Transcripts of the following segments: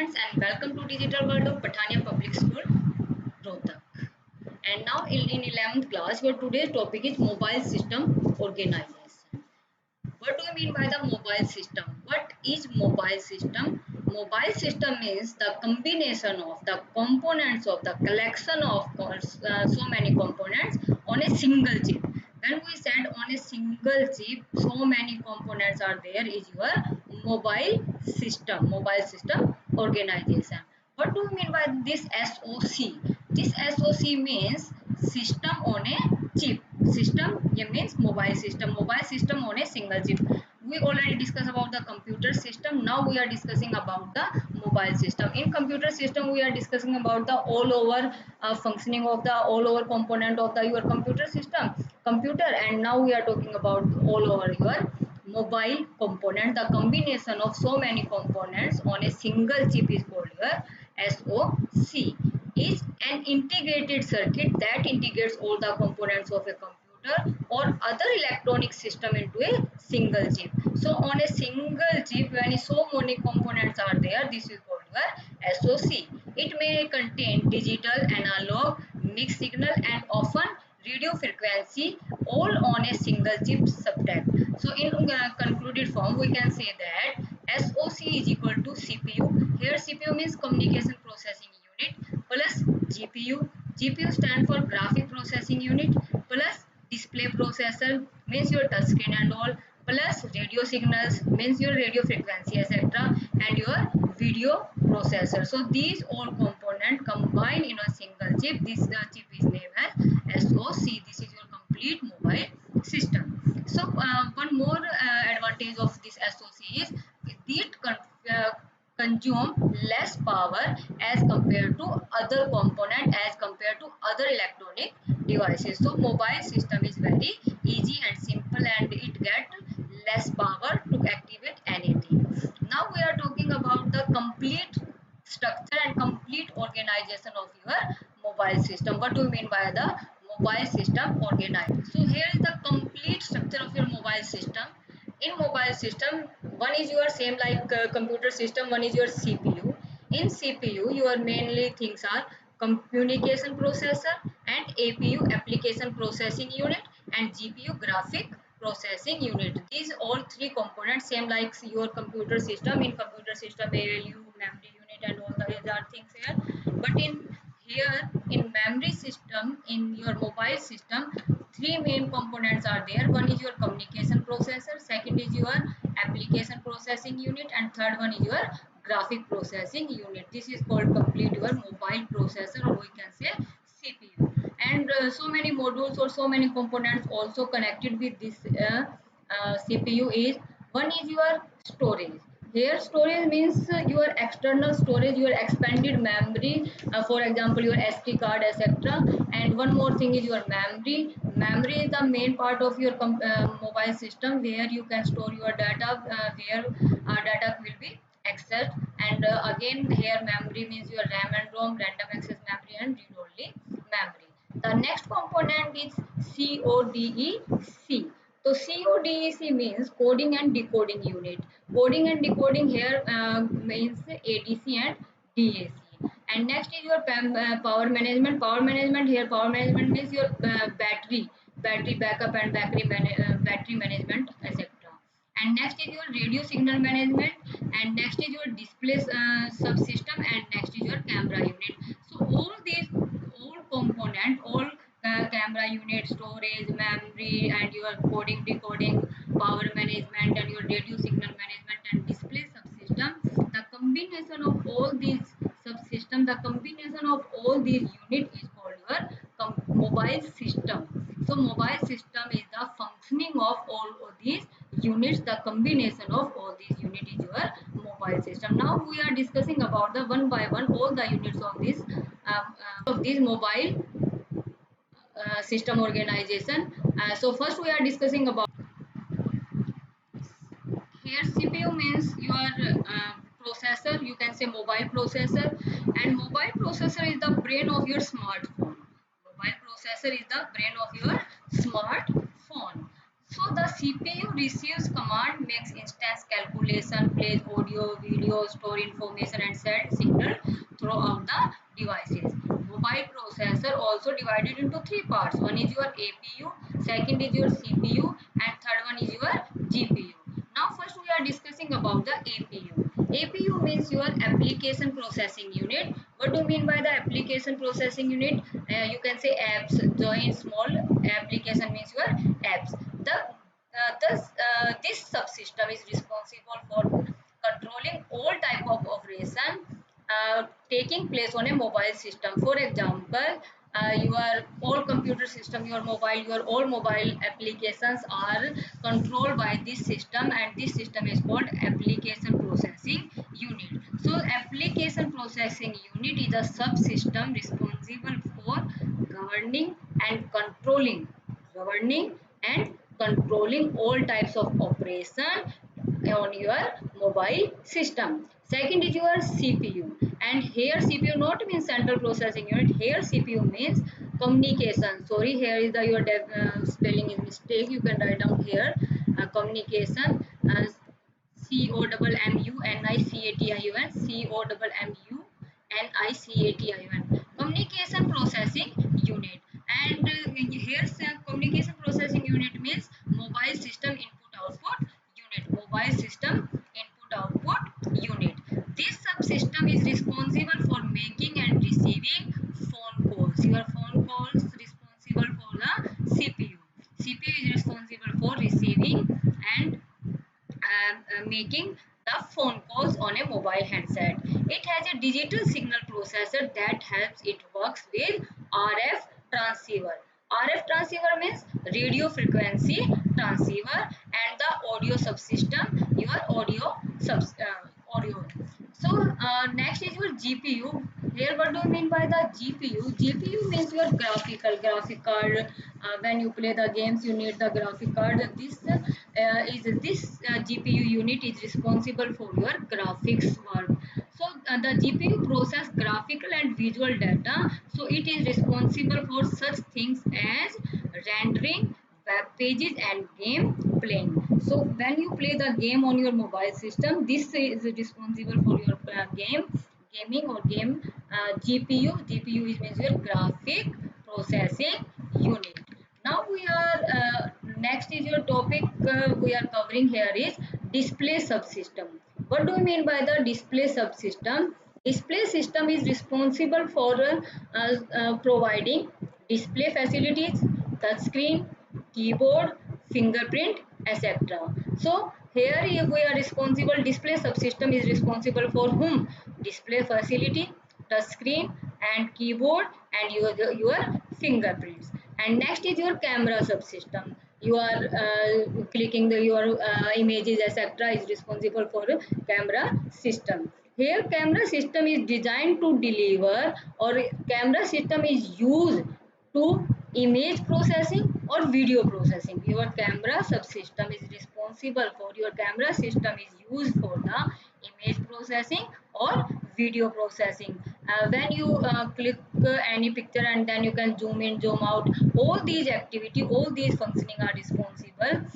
students and welcome to Digital World of Patania Public School, Rohtak. And now in 11th class, your today's topic is mobile system organization. What do you mean by the mobile system? What is mobile system? Mobile system is the combination of the components of the collection of so many components on a single chip. When we said on a single chip, so many components are there is your mobile system organization. What do you mean by this SOC? This SOC means system on a chip. System means mobile system on a single chip. We already discussed about the computer system. Now we are discussing about the mobile system. In computer system we are discussing about the all over functioning of the all over component of the your computer system computer, and now we are talking about all over your mobile component. The combination of so many components on a single chip is called your SOC. Is an integrated circuit that integrates all the components of a computer or other electronic system into a single chip. So on a single chip, when so many components are there, this is called your SOC. It may contain digital, analog, mixed signal and often radio frequency all on a single chip subtype. So in concluded form, we can say that SOC is equal to CPU. Here CPU means communication processing unit plus GPU. GPU stand for graphic processing unit plus display processor means your touch screen and all, plus radio signals means your radio frequency etc., and your video processor. So these all component combined in a single chip. This chip is named as SOC. This is your complete mobile system. So one more advantage of this SOC is it consume less power as compared to other component, as compared to other electronic devices. So mobile system is very easy and simple and it get less power to activate anything. Now we are talking about the complete structure and complete organization of your mobile system. What do you mean by the mobile system organized? So here is the complete structure of your mobile system. In mobile system, one is your same like computer system, one is your CPU. In CPU your mainly things are communication processor and APU application processing unit and GPU graphic processing unit. These all three components same like your computer system. In computer system ALU, memory unit and all the other things here, but in here in memory system, in your mobile system, three main components are there. One is your communication processor, second is your application processing unit, and third one is your graphic processing unit. This is called complete your mobile processor, or we can say CPU. And so many modules or so many components also connected with this CPU is, one is your storage. Here storage means your external storage, your expanded memory, for example your SD card etc. And one more thing is your memory. Memory is the main part of your mobile system where you can store your data, where data will be accessed. And again here memory means your RAM and ROM, random access memory and read-only memory. The next component is CODEC. So CODEC means coding and decoding unit. Coding and decoding here means ADC and DAC. And next is your power management. Power management here, power management means your battery backup and battery management etc. And next is your radio signal management, and next is your display subsystem, and next is your camera unit. So all component, all camera unit, storage, memory and your coding decoding, power management and your radio signal management and display subsystem, the combination of all these subsystem, the combination of all these unit is called your mobile system. So mobile system is the functioning of all of these units. The combination of all these units is your mobile system. Now we are discussing about the one by one all the units of this mobile system organization. So first we are discussing about here CPU means your processor, you can say mobile processor, and mobile processor is the brain of your smartphone. Mobile processor is the brain of your smartphone. So the CPU receives command, makes instance calculation, plays audio, video, store information and send signal throughout the devices. Mobile processor also divided into three parts. One is your APU, second is your CPU and third one is your GPU. Now first we are discussing about the APU. APU means your application processing unit. What do you mean by the application processing unit? You can say apps. Join small application means your apps. This subsystem is responsible for controlling all type of operation taking place on a mobile system. For example, your all computer system, your mobile, your all mobile applications are controlled by this system, and this system is called application processing unit. So application processing unit is a subsystem responsible for governing and controlling governing and controlling all types of operation on your mobile system. Second is your CPU, and here CPU not means central processing unit. Here CPU means communication. Sorry, here is the your spelling is mistake. You can write down here communication. COMMUNICATION communication processing unit. And here communication processing unit means mobile system input output unit. Mobile system input output unit. This subsystem is responsible for making and receiving phone calls. Your phone calls responsible for the CPU. CPU is responsible for receiving and making the phone calls on a mobile handset. It has a digital signal processor that helps it works with RF transceiver. RF transceiver means radio frequency transceiver, and the audio subsystem, your audio. So next is your GPU. Here what do you mean by the GPU? GPU means your graphic card. When you play the games you need the graphic card. This GPU unit is responsible for your graphics work. So the GPU process graphical and visual data. So it is responsible for such things as rendering web pages and game playing. So when you play the game on your mobile system, this is responsible for your gaming or game GPU. GPU is means your graphic processing unit. Now we are next is your topic we are covering here is display subsystem. What do you mean by the display subsystem? Display system is responsible for providing display facilities, touch screen, keyboard, fingerprint, etc. So here we are responsible. Display subsystem is responsible for whom? Display facility, touch screen, and keyboard, and your fingerprints. And next is your camera subsystem. You are clicking your images etc. is responsible for camera system. Here camera system is designed to deliver, or camera system is used to image processing or video processing. Your camera subsystem is responsible for, your camera system is used for the image processing or video processing. When you click any picture and then you can zoom in, zoom out, all these activity, all these functioning are responsible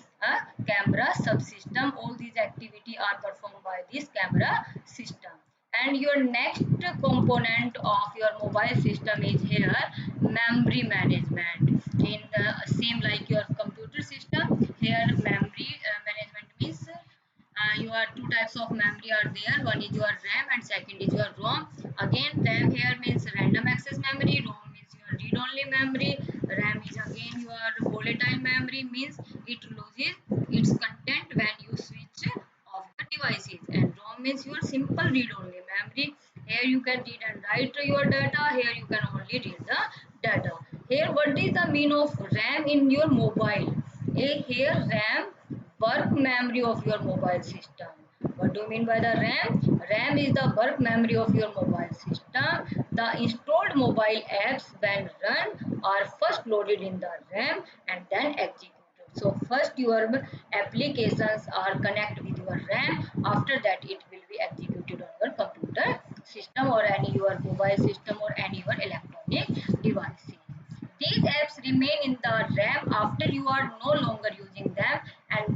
camera subsystem. All these activity are performed by this camera system. And your next component of your mobile system is here memory management. In same like your computer system, here memory management means your two types of memory are there. One is your RAM and second is your ROM. Again RAM here means random access memory, ROM means your read only memory, RAM is again your volatile memory, means it loses its content when you switch off the devices, and ROM means your simple read only memory. Here you can read and write your data, here you can only read the data. Here what is the mean of RAM in your mobile? Here RAM work memory of your mobile system. What do you mean by the RAM? RAM is the work memory of your mobile system. The installed mobile apps when run are first loaded in the RAM and then executed. So first your applications are connected with your RAM. After that it will be executed on your computer system or any your mobile system or any your electronic devices. These apps remain in the RAM after you are no longer using them, and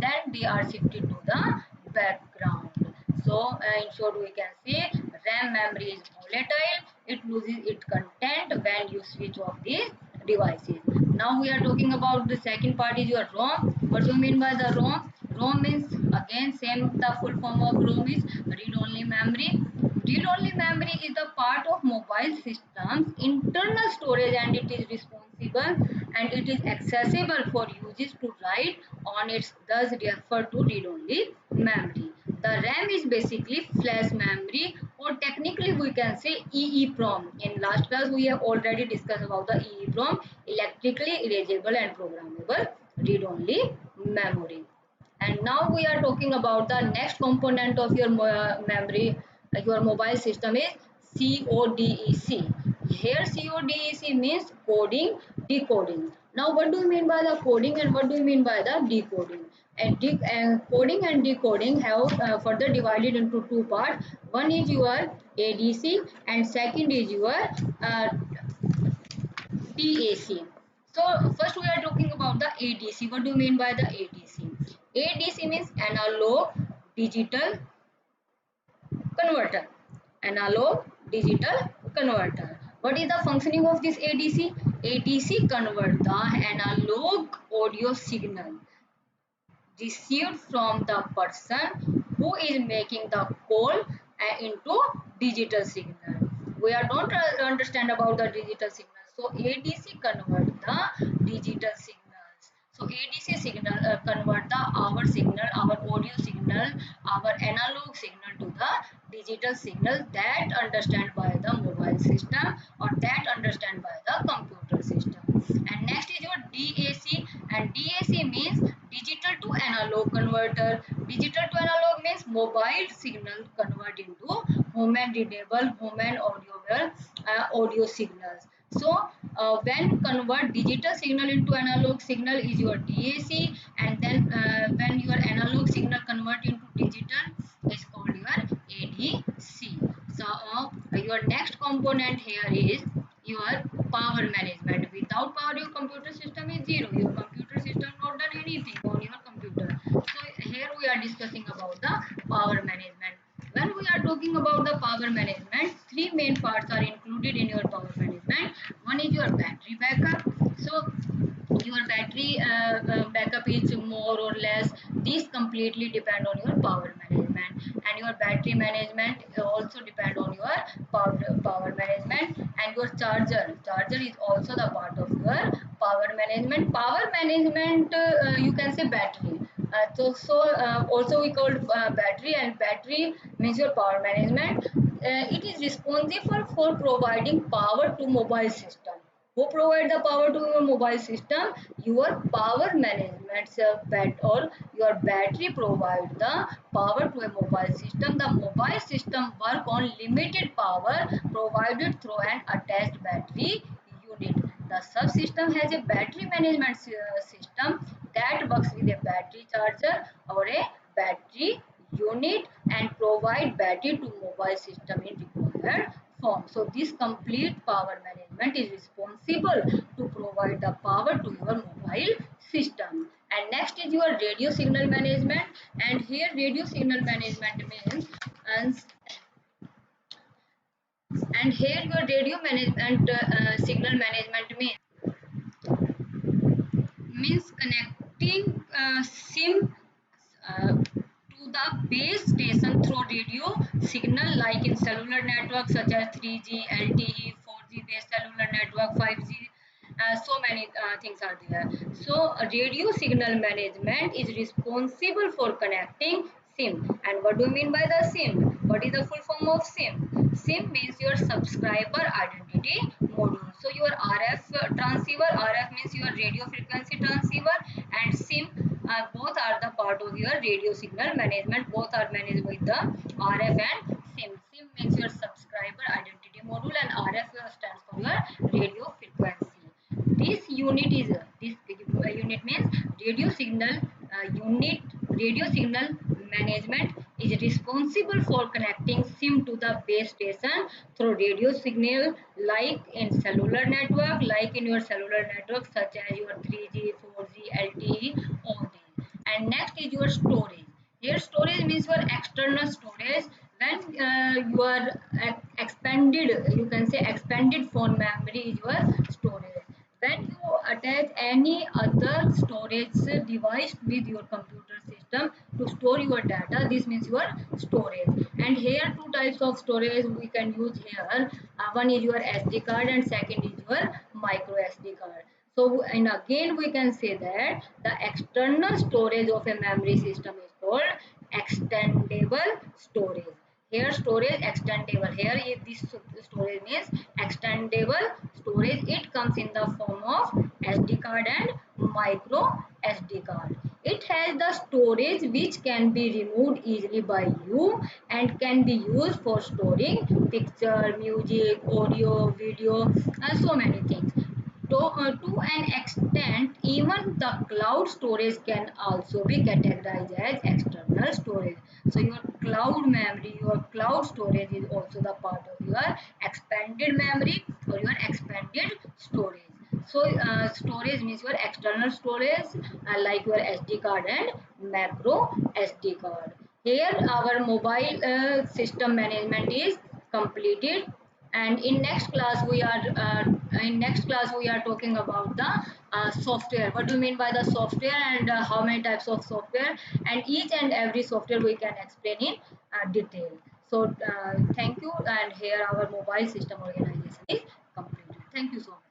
we can say RAM memory is volatile. It loses its content when you switch off these devices. Now we are talking about the second part is your ROM. What do you mean by the ROM? ROM means again same, the full form of ROM is read only memory. Read only memory is the part of mobile systems internal storage, and it is responsible and it is accessible for users to write on its, thus refer to read only memory. The RAM is basically flash memory, or technically we can say EEPROM. In last class we have already discussed about the EEPROM, electrically erasable and programmable read only memory. And now we are talking about the next component of your memory, your mobile system is CODEC. Here CODEC means coding, decoding. Now what do you mean by the coding and what do you mean by the decoding? And coding and decoding have further divided into two parts. One is your ADC and second is your DAC. So first we are talking about the ADC. What do you mean by the ADC? ADC means analog digital converter. Analog digital converter. What is the functioning of this ADC? ADC convert the analog audio signal received from the person who is making the call into digital signal. We are don't understand about the digital signal. So ADC convert the digital signals. So ADC signal convert the our signal, our audio signal, our analog signal to the digital signal that understand by the mobile system or that understand by the computer system. And next is your DAC, and DAC means digital to analog converter. Digital to analog means mobile signal convert into human readable, human audible audio signals. So when convert digital signal into analog signal is your DAC, and then when your analog signal convert into digital is called your ADC. So your next component here is your power management. Without power your computer system is zero. Your computer system not done anything on your computer. So here we are discussing about the power management. When we are talking about the power management, three main parts are included in your power management. One is your battery backup. So your battery backup is more or less, these completely depend on your power management, and your battery management also depend on your power management. And your charger is also the part of your power management. Power management you can say battery, also we call battery, and battery means your power management. It is responsible for providing power to mobile system. Who provide the power to your mobile system? Your power management or your battery provide the power to a mobile system. The mobile system work on limited power provided through an attached battery unit. The subsystem has a battery management system that works with a battery charger or a battery unit and provide battery to mobile system in required form. So this complete power management is responsible to provide the power to your mobile system. And next is your radio signal management, and here radio signal management means and here your radio management signal management means connecting SIM to the base station through radio signal, like in cellular networks such as 3G, LTE, 4G based cellular network, 5G. So many things are there. So radio signal management is responsible for connecting SIM. And what do you mean by the SIM? What is the full form of SIM? SIM means your subscriber identity module. So your RF transceiver, RF means your radio frequency transceiver, and SIM both are the part of your radio signal management. Both are managed with the RF and SIM. SIM means your subscriber identity module, and RF stands for your radio frequency. This unit is this unit means radio signal unit. Radio signal management is responsible for connecting SIM to the base station through radio signal, like in cellular network, like in your cellular network such as your 3G, 4G, LTE, all these. And next is your storage. Here storage means your external storage. when your expanded, you can say expanded phone memory is your storage. When you attach any other storage device with your computer system to store your data, this means your storage. And here two types of storage we can use here. One is your SD card and second is your micro SD card. So, and again we can say that the external storage of a memory system is called extendable storage. Here storage extendable. Here is this storage means extendable storage. It comes in the form of SD card and micro SD card. It has the storage which can be removed easily by you and can be used for storing picture, music, audio, video, and so many things. To an extent, even the cloud storage can also be categorized as external storage. So your cloud memory, your cloud storage is also the part of your expanded memory or your expanded storage. So storage means your external storage like your SD card and macro SD card. Here our mobile system management is completed, and in next class we are talking about the software. What do you mean by the software, and how many types of software, and each and every software we can explain in detail. So thank you, and here our mobile system organization is completed. Thank you so much.